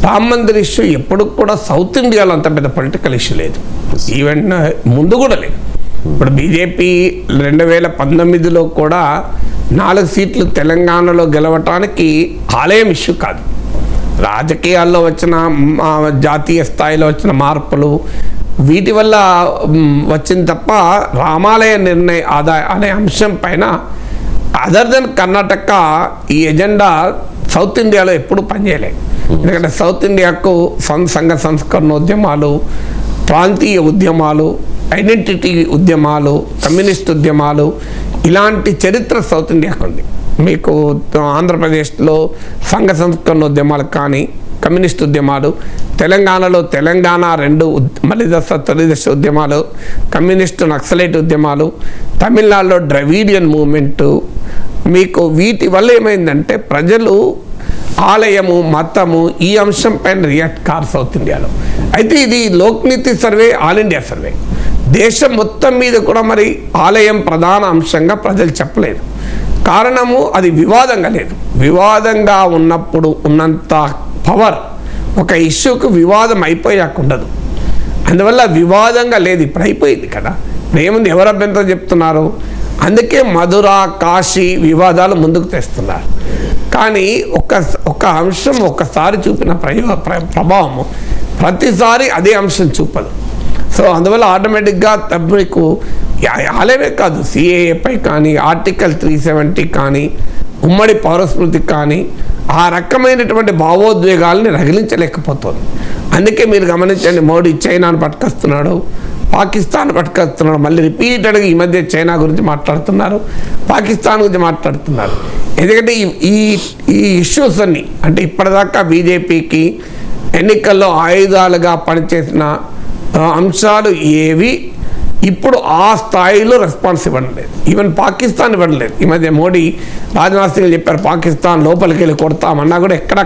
రామ్ మందిర్ ఇష్యూ ఎప్పుడు కూడా సౌత్ ఇండియాలో అంత పెద్ద పొలిటికల్ ఇష్యూ లేదు, ఈవెన్ ముందు కూడా లేదు. ఇప్పుడు బీజేపీ 2019లో కూడా 4 సీట్లు తెలంగాణలో గెలవటానికి ఆలయం ఇష్యూ కాదు. రాజకీయాల్లో వచ్చిన జాతీయ స్థాయిలో వచ్చిన మార్పులు వీటి వల్ల వచ్చింది తప్ప రామాలయ నిర్ణయ ఆదాయ అనే అంశం పైన అదర్ దెన్ కర్ణాటక ఈ ఎజెండా సౌత్ ఇండియాలో ఎప్పుడు పనిచేయలేదు. ఎందుకంటే సౌత్ ఇండియాకు సంఘ సంస్కరణోద్యమాలు, ప్రాంతీయ ఉద్యమాలు, ఐడెంటిటీ ఉద్యమాలు, కమ్యూనిస్ట్ ఉద్యమాలు, ఇలాంటి చరిత్ర సౌత్ ఇండియాకు ఉంది. మీకు ఆంధ్రప్రదేశ్లో సంఘ సంస్కరణోద్యమాలు కానీ, కమ్యూనిస్ట్ ఉద్యమాలు, తెలంగాణలో తెలంగాణ 2 మళ్ళీ తొలి దశ ఉద్యమాలు, కమ్యూనిస్టు నక్సలైట్ ఉద్యమాలు, తమిళనాడులో ద్రవిడియన్ మూవ్మెంటు. మీకు వీటి వల్ల ఏమైందంటే ప్రజలు ఆలయము, మతము ఈ అంశం పైన రియాక్ట్ కారు సౌత్ ఇండియాలో. అయితే ఇది Lokniti survey, all India survey. దేశం మొత్తం మీద కూడా మరి ఆలయం ప్రధాన అంశంగా ప్రజలు చెప్పలేదు. కారణము అది వివాదంగా లేదు. వివాదంగా ఉన్నప్పుడు ఉన్నంత పవర్ ఒక ఇష్యూకు వివాదం అయిపోయాక ఉండదు. అందువల్ల వివాదంగా లేదు. ఇప్పుడు అయిపోయింది కదా, ఏముంది, ఎవరు అభ్యంతరం చెప్తున్నారు? అందుకే మధుర, కాశీ వివాదాలు ముందుకు తెస్తున్నారు. కానీ ఒక అంశం ఒక్కసారి చూపిన ప్రభావము ప్రతిసారి అదే అంశం చూపదు. సో అందువల్ల ఆటోమేటిక్గా మీకు ఆలయమే కాదు, సిఏఏపై కానీ, ఆర్టికల్ 370 కానీ, ఉమ్మడి పౌరస్మృతి కానీ ఆ రకమైనటువంటి భావోద్వేగాల్ని రగిలించలేకపోతుంది. అందుకే మీరు గమనించండి, మోడీ చైనాను పట్టుకొస్తున్నాడు, పాకిస్తాన్ పట్టుకొస్తున్నాడు, మళ్ళీ రిపీటెడ్గా ఈ మధ్య చైనా గురించి మాట్లాడుతున్నారు, పాకిస్తాన్ గురించి మాట్లాడుతున్నారు. ఎందుకంటే ఈ ఇష్యూస్ అన్నీ అంటే ఇప్పటిదాకా బీజేపీకి ఎన్నికల్లో ఆయుధాలుగా పనిచేసిన అంశాలు ఏవి ఇప్పుడు ఆ స్థాయిలో రెస్పాన్స్ ఇవ్వడం లేదు. ఈవెన్ పాకిస్తాన్ ఇవ్వడం లేదు. ఈ మధ్య మోడీ, రాజ్నాథ్ సింగ్ చెప్పారు పాకిస్తాన్ లోపలికి వెళ్ళి కొడతామన్నా కూడా ఎక్కడ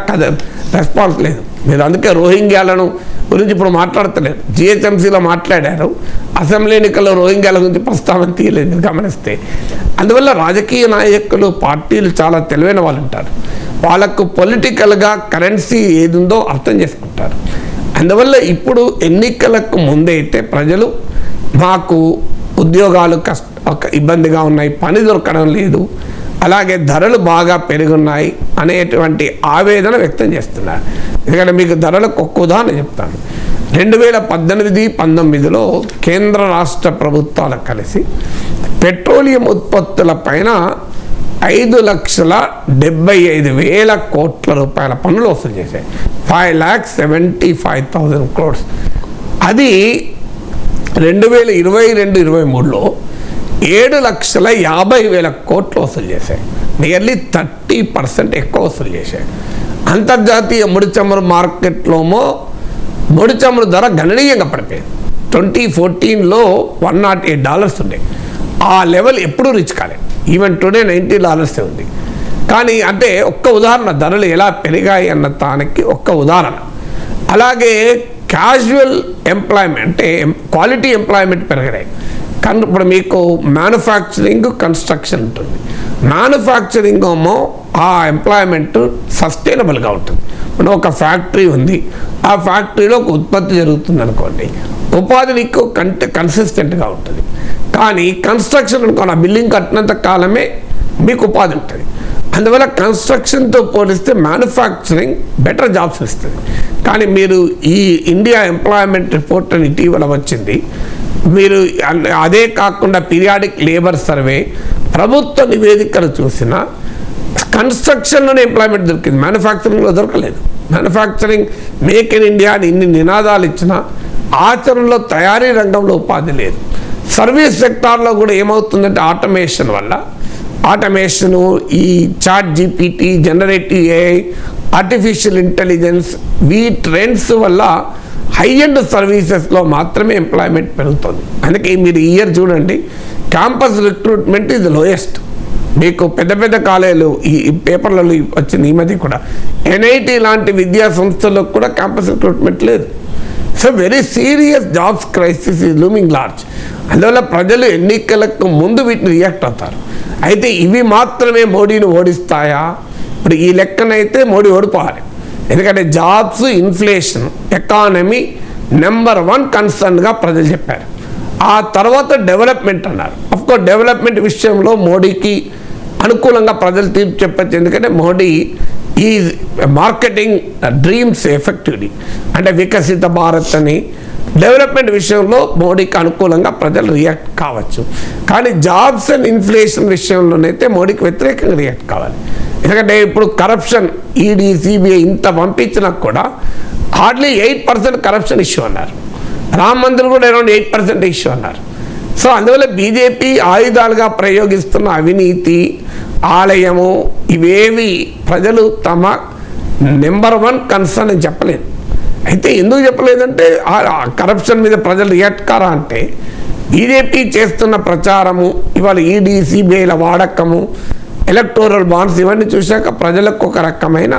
రెస్పాన్స్ లేదు. మీరు అందుకే రోహింగ్యాలను గురించి ఇప్పుడు మాట్లాడతలేదు. జిహెచ్ఎంసీలో మాట్లాడారు, అసెంబ్లీ ఎన్నికల్లో రోహింగ్యాల గురించి ప్రస్తావన తీయలేదు మీరు గమనిస్తే. అందువల్ల రాజకీయ నాయకులు, పార్టీలు చాలా తెలివైన వాళ్ళు ఉంటారు. వాళ్ళకు పొలిటికల్గా కరెన్సీ ఏది ఉందో అర్థం చేసుకుంటారు. అందువల్ల ఇప్పుడు ఎన్నికలకు ముందే అయితే ప్రజలు మాకు ఉద్యోగాలు ఇబ్బందిగా ఉన్నాయి, పని దొరకడం లేదు, అలాగే ధరలు బాగా పెరుగున్నాయి అనేటువంటి ఆవేదన వ్యక్తం చేస్తున్నారు. ఎందుకంటే మీకు ధరలకు ఒక్క ఉదాహరణ చెప్తాను. 2018-19లో కేంద్ర రాష్ట్ర ప్రభుత్వాలు కలిసి పెట్రోలియం ఉత్పత్తుల పైన 5,75,000 కోట్ల రూపాయల పన్నులు వసూలు చేశాయి. 5,75,000 crores. అది 2022-23లో 7,50,000 కోట్లు వసూలు చేశాయి. నియర్లీ 30% ఎక్కువ వసూలు చేశాయి. అంతర్జాతీయ ముడి చమురు మార్కెట్లోమో ముడి చమురు ధర గణనీయంగా పడిపోయింది. 2014లో $108 ఉండే. ఆ లెవెల్ ఎప్పుడూ రీచ్ కాలేదు. ఈవెన్ టుడే $90 ఉంది. కానీ అంటే ఒక్క ఉదాహరణ, ధరలు ఎలా పెరిగాయి అన్న దానికి ఒక్క ఉదాహరణ. అలాగే క్యాజువల్ ఎంప్లాయ్మెంట్ అంటే క్వాలిటీ ఎంప్లాయ్మెంట్ పెరిగాయి. కానీ ఇప్పుడు మీకు మ్యానుఫ్యాక్చరింగ్, కన్స్ట్రక్షన్ ఉంటుంది. మ్యానుఫ్యాక్చరింగ్ ఏమో ఆ ఎంప్లాయ్మెంట్ సస్టైనబుల్గా ఉంటుంది. మనం ఒక ఫ్యాక్టరీ ఉంది, ఆ ఫ్యాక్టరీలో ఒక ఉత్పత్తి జరుగుతుంది అనుకోండి, ఉపాధి నీకు కన్సిస్టెంట్గా ఉంటుంది. కానీ కన్స్ట్రక్షన్ అనుకోండి, ఆ బిల్డింగ్ కట్టినంత కాలమే మీకు ఉపాధి ఉంటుంది. అందువల్ల కన్స్ట్రక్షన్తో పోలిస్తే మ్యానుఫ్యాక్చరింగ్ బెటర్ జాబ్స్ ఇస్తుంది. కానీ మీరు ఈ ఇండియా ఎంప్లాయ్మెంట్ రిపోర్ట్ అని ఇటీవల వచ్చింది, మీరు అదే కాకుండా పీరియాడిక్ లేబర్ సర్వే, ప్రభుత్వ నివేదికలు చూసినా కన్స్ట్రక్షన్లోనే ఎంప్లాయ్మెంట్ దొరికింది, మ్యానుఫ్యాక్చరింగ్లో దొరకలేదు. మ్యానుఫ్యాక్చరింగ్, మేక్ ఇన్ ఇండియా అని ఇన్ని నినాదాలు ఇచ్చినా ఆచరణలో తయారీ రంగంలో ఉపాధి లేదు. సర్వీస్ సెక్టార్లో కూడా ఏమవుతుందంటే ఆటోమేషన్ వల్ల, ఆటోమేషను, ఈ chat GPT, generative AI, artificial intelligence, వీ ట్రెండ్స్ వల్ల హై ఎండ్ సర్వీసెస్లో మాత్రమే ఎంప్లాయ్మెంట్ పెరుగుతుంది. అందుకే మీరు ఈ ఇయర్ చూడండి, క్యాంపస్ రిక్రూట్మెంట్ ఇది లోయెస్ట్. మీకు పెద్ద పెద్ద కాలేజీలు ఈ పేపర్లలో వచ్చింది ఈ మధ్య కూడా, ఎన్ఐటి లాంటి విద్యా సంస్థల్లో కూడా క్యాంపస్ రిక్రూట్మెంట్ లేదు. So very serious jobs crisis is looming large. అందువల్ల ప్రజలు ఎన్నికలకు ముందు వీటిని రియాక్ట్ అవుతారు. అయితే ఇవి మాత్రమే మోడీని ఓడిస్తాయా? ఇప్పుడు ఈ లెక్కనైతే మోడీ ఓడిపోవాలి. ఎందుకంటే జాబ్స్, ఇన్ఫ్లేషన్, ఎకానమీ నెంబర్ 1 కన్సర్న్గా ప్రజలు చెప్పారు. ఆ తర్వాత డెవలప్మెంట్ అన్నారు. అఫ్కోర్స్ డెవలప్మెంట్ విషయంలో మోడీకి అనుకూలంగా ప్రజలు తీర్పు చెప్పచ్చు. ఎందుకంటే మోడీ ఈ మార్కెటింగ్ డ్రీమ్స్ ఎఫెక్టివ్లీ, అంటే వికసిత భారత్ అని డెవలప్మెంట్ విషయంలో మోడీకి అనుకూలంగా ప్రజలు రియాక్ట్ కావచ్చు. కానీ జాబ్స్ అండ్ ఇన్ఫ్లేషన్ విషయంలోనైతే మోడీకి వ్యతిరేకంగా రియాక్ట్ కావాలి. ఎందుకంటే ఇప్పుడు కరప్షన్, ఈడీ, సిబిఐ ఇంత పంపించినా కూడా హార్డ్లీ 8% కరప్షన్ ఇష్యూ అన్నారు. రామ్ మందిర్ కూడా అరౌండ్ 8% ఇష్యూ అన్నారు. సో అందువల్ల బీజేపీ ఆయుధాలుగా ప్రయోగిస్తున్న అవినీతి, ఆలయము, ఇవేవి ప్రజలు తమ నెంబర్ 1 కన్సర్న్ అని చెప్పలేదు. అయితే ఎందుకు చెప్పలేదంటే కరప్షన్ మీద ప్రజలు రియాక్ట్ కారా అంటే బీజేపీ చేస్తున్న ప్రచారము, ఇవాళ ఈడీ సిబిఐల వాడకము, ఎలక్టోరల్ బాండ్స్ ఇవన్నీ చూశాక ప్రజలకు ఒక రకమైన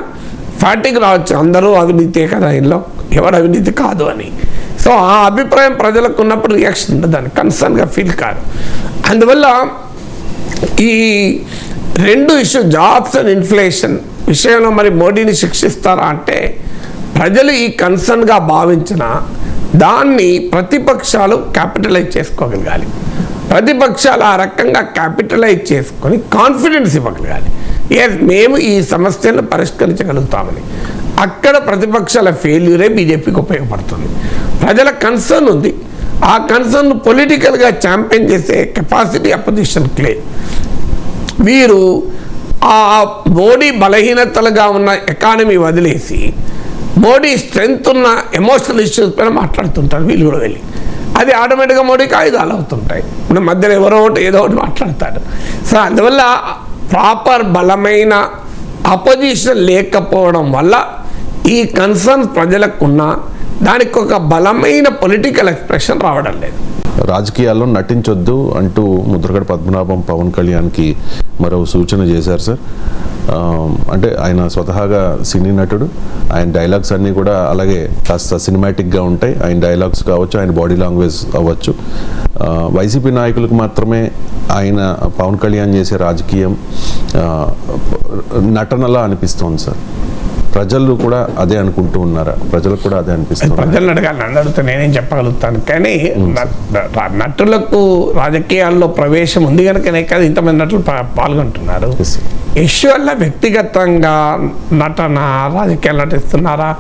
ఫ్యాటిక్ రావచ్చు, అందరూ అవినీతే కదా, ఇంట్లో ఎవరు అవినీతి కాదు అని. సో ఆ అభిప్రాయం ప్రజలకు ఉన్నప్పుడు రియాక్షన్ ఉంటుంది, దాన్ని కన్సర్న్గా ఫీల్ కాదు. అందువల్ల ఈ 2 ఇష్యూ జాబ్స్ అండ్ ఇన్ఫ్లేషన్ విషయంలో మరి మోడీని శిక్షిస్తారా అంటే ప్రజలు ఈ కన్సర్న్గా భావించిన దాన్ని ప్రతిపక్షాలు క్యాపిటలైజ్ చేసుకోగలగాలి. ప్రతిపక్షాలు ఆ రకంగా క్యాపిటలైజ్ చేసుకొని కాన్ఫిడెన్స్ ఇవ్వగలగాలి, మేము ఈ సమస్యలను పరిష్కరించగలుగుతామని. అక్కడ ప్రతిపక్షాల ఫెయిల్యూరే బీజేపీకి ఉపయోగపడుతుంది. ప్రజల కన్సర్న్ ఉంది, ఆ కన్సర్న్ పొలిటికల్గా ఛాంపియన్ చేసే కెపాసిటీ అపోజిషన్కి లేదు. వీరు ఆ మోడీ బలహీనతలుగా ఉన్న ఎకానమీ వదిలేసి మోడీ స్ట్రెంగ్త్ ఉన్న ఎమోషనల్ ఇష్యూస్ పైన మాట్లాడుతుంటారు వీళ్ళు కూడా వెళ్ళి. అది ఆటోమేటిక్గా మోడీకి ఆయుధాలు అవుతుంటాయి. మన మధ్యలో ఎవరో ఒకటి ఏదో ఒకటి మాట్లాడతాడు. సో అందువల్ల ప్రాపర్ బలమైన అపోజిషన్ లేకపోవడం వల్ల ఈ కన్సర్న్స్ ప్రజలకున్న దానికి ఒక బలమైన పొలిటికల్ ఎక్స్ప్రెషన్ రావడం లేదు. రాజకీయాల్లో నటించొద్దు అంటూ ముద్రగడ పద్మనాభం పవన్ కళ్యాణ్కి మరో సూచన చేశారు సార్. అంటే ఆయన స్వతహాగా సినీ నటుడు, ఆయన డైలాగ్స్ అన్నీ కూడా అలాగే కాస్త సినిమాటిక్గా ఉంటాయి. ఆయన డైలాగ్స్ కావచ్చు, ఆయన బాడీ లాంగ్వేజ్ అవ్వచ్చు. వైసీపీ నాయకులకు మాత్రమే ఆయన పవన్ కళ్యాణ్ చేసే రాజకీయం నటనలా అనిపిస్తోంది సార్. ప్రజలు కూడా అదే అనుకుంటూ ఉన్నారా? ప్రజలకు కూడా అదే అనిపిస్తుంది. ప్రజలను అడగాలి, నన్ను అడిగితే నేనేం చెప్పగలుగుతాను. కానీ నటులకు రాజకీయాల్లో ప్రవేశం ఉంది కనుకనే కాదు ఇంతమంది నటులు పాల్గొంటున్నారు. ఇష్యూ వల్ల వ్యక్తిగతంగా నటన రాజకీయాలు నటిస్తున్నారా?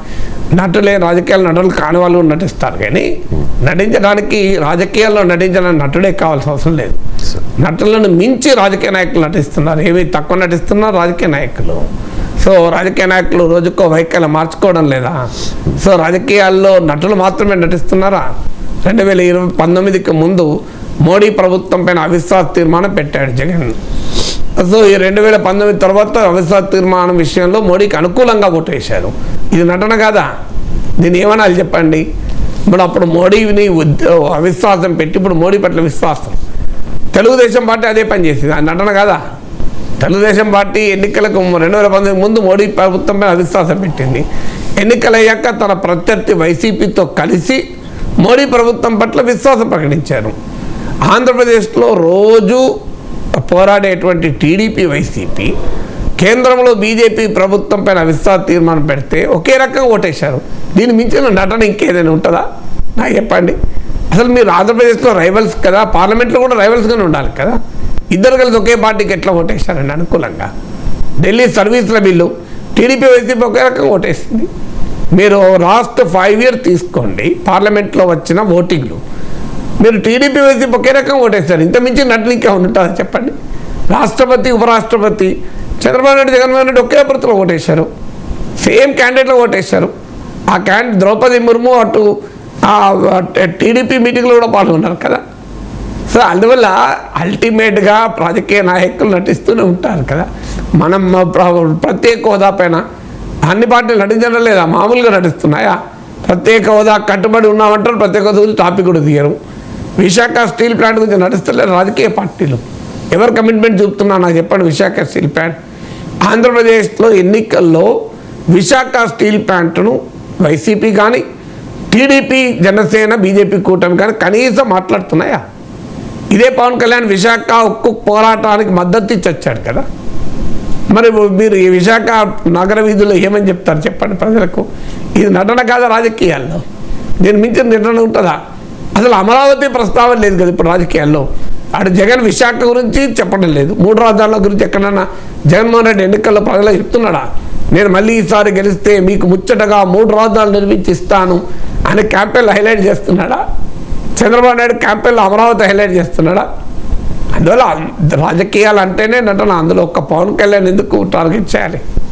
నటులే రాజకీయాలు నటులు కాని వాళ్ళు నటిస్తారు, కానీ నటించడానికి రాజకీయాల్లో నటించడానికి నటుడే కావాల్సిన అవసరం లేదు. నటులను మించి రాజకీయ నాయకులు నటిస్తున్నారు. ఏమి తక్కువ నటిస్తున్నారు రాజకీయ నాయకులు. సో రాజకీయ నాయకులు రోజుకో వైఖరి మార్చుకోవడం లేదా? సో రాజకీయాల్లో నటులు మాత్రమే నటిస్తున్నారా? 2019కి ముందు మోడీ ప్రభుత్వం పైన అవిశ్వాస తీర్మానం పెట్టాడు జగన్. సో ఈ 2019 తర్వాత అవిశ్వాస తీర్మానం విషయంలో మోడీకి అనుకూలంగా ఓటు వేశారు. ఇది నటన కాదా? దీన్ని ఏమనాలి చెప్పండి? ఇప్పుడు అప్పుడు మోడీని అవిశ్వాసం పెట్టి ఇప్పుడు మోడీ పట్ల విశ్వాసం. తెలుగుదేశం పార్టీ అదే పని చేసింది, అది నటన కాదా? తెలుగుదేశం పార్టీ ఎన్నికలకు 2019 ముందు మోడీ ప్రభుత్వంపై అవిశ్వాసం పెట్టింది. ఎన్నికలయ్యాక తన ప్రత్యర్థి వైసీపీతో కలిసి మోడీ ప్రభుత్వం పట్ల విశ్వాసం ప్రకటించారు. ఆంధ్రప్రదేశ్లో రోజు పోరాడేటువంటి టీడీపీ వైసీపీ కేంద్రంలో బీజేపీ ప్రభుత్వం పైన అవిశ్వాస తీర్మానం పెడితే ఒకే రకంగా ఓటేశారు. దీన్ని మించిన నటన ఇంకేదైనా ఉంటుందా? నాకు చెప్పండి. అసలు మీరు ఆంధ్రప్రదేశ్లో రైవల్స్ కదా, పార్లమెంట్లో కూడా రైవల్స్గానే ఉండాలి కదా. ఇద్దరు కలిసి ఒకే పార్టీకి ఎట్లా ఓటేశారండి అనుకూలంగా? ఢిల్లీ సర్వీసుల బిల్లు టీడీపీ వైసీపీ ఒకే రకంగా ఓటేసింది. మీరు లాస్ట్ 5 years తీసుకోండి, పార్లమెంట్లో వచ్చిన ఓటింగ్లు మీరు టీడీపీ వైసీపీ ఒకే రకంగా ఓటేస్తారు. ఇంత మించి నటనగా ఉంటుందా చెప్పండి? రాష్ట్రపతి ఉపరాష్ట్రపతి చంద్రబాబు నాయుడు జగన్మోహన్ రెడ్డి ఒకే పరిధిలో ఓటేశారు, సేమ్ క్యాండిడేట్లో ఓటేశారు. ఆ ద్రౌపది ముర్ము అటు టీడీపీ మీటింగ్లో కూడా పాల్గొన్నారు కదా. సో అందువల్ల అల్టిమేట్గా రాజకీయ నాయకులు నటిస్తూనే ఉంటారు కదా. మనం ప్రత్యేక హోదా పైన అన్ని పార్టీలు నటించడం లేదా? మామూలుగా నటిస్తున్నాయా? ప్రత్యేక హోదా కట్టుబడి ఉన్నామంటారు, ప్రత్యేక హోదా గురించి టాపిక్ కూడా దిగరు. విశాఖ స్టీల్ ప్లాంట్ గురించి నడుస్తలేరు రాజకీయ పార్టీలు. ఎవరు కమిట్మెంట్ చూపుతున్నా నాకు చెప్పండి. విశాఖ స్టీల్ ప్లాంట్ ఆంధ్రప్రదేశ్లో ఎన్నికల్లో విశాఖ స్టీల్ ప్లాంట్ను వైసీపీ కానీ టీడీపీ జనసేన బీజేపీ కూటమి కానీ కనీసం మాట్లాడుతున్నాయా? ఇదే పవన్ కళ్యాణ్ విశాఖ ఉక్కు పోరాటానికి మద్దతు ఇచ్చి వచ్చాడు కదా. మరి మీరు ఈ విశాఖ నగర వీధుల్లో ఏమని చెప్తారు చెప్పండి ప్రజలకు? ఇది నటన కాదా రాజకీయాల్లో? దీని మించిన నటన ఉంటుందా? అసలు అమరావతి ప్రస్తావన లేదు కదా ఇప్పుడు రాజకీయాల్లో. అటు జగన్ విశాఖ గురించి చెప్పడం లేదు. 3 రాజధానుల గురించి ఎక్కడన్నా జగన్మోహన్ రెడ్డి ఎన్నికల్లో ప్రజలు చెప్తున్నాడా? నేను మళ్ళీ ఈసారి గెలిస్తే మీకు ముచ్చటగా 3 రాజధానులు నిర్మించి ఇస్తాను అని క్యాంపెయిన్ హైలైట్ చేస్తున్నాడా? చంద్రబాబు నాయుడు క్యాంపెయిన్లో అమరావతి హైలైట్ చేస్తున్నాడా? అందువల్ల రాజకీయాలు అంటేనే నటన. అందులో ఒక్క పవన్ కళ్యాణ్ ఎందుకు టార్గెట్ చేయాలి?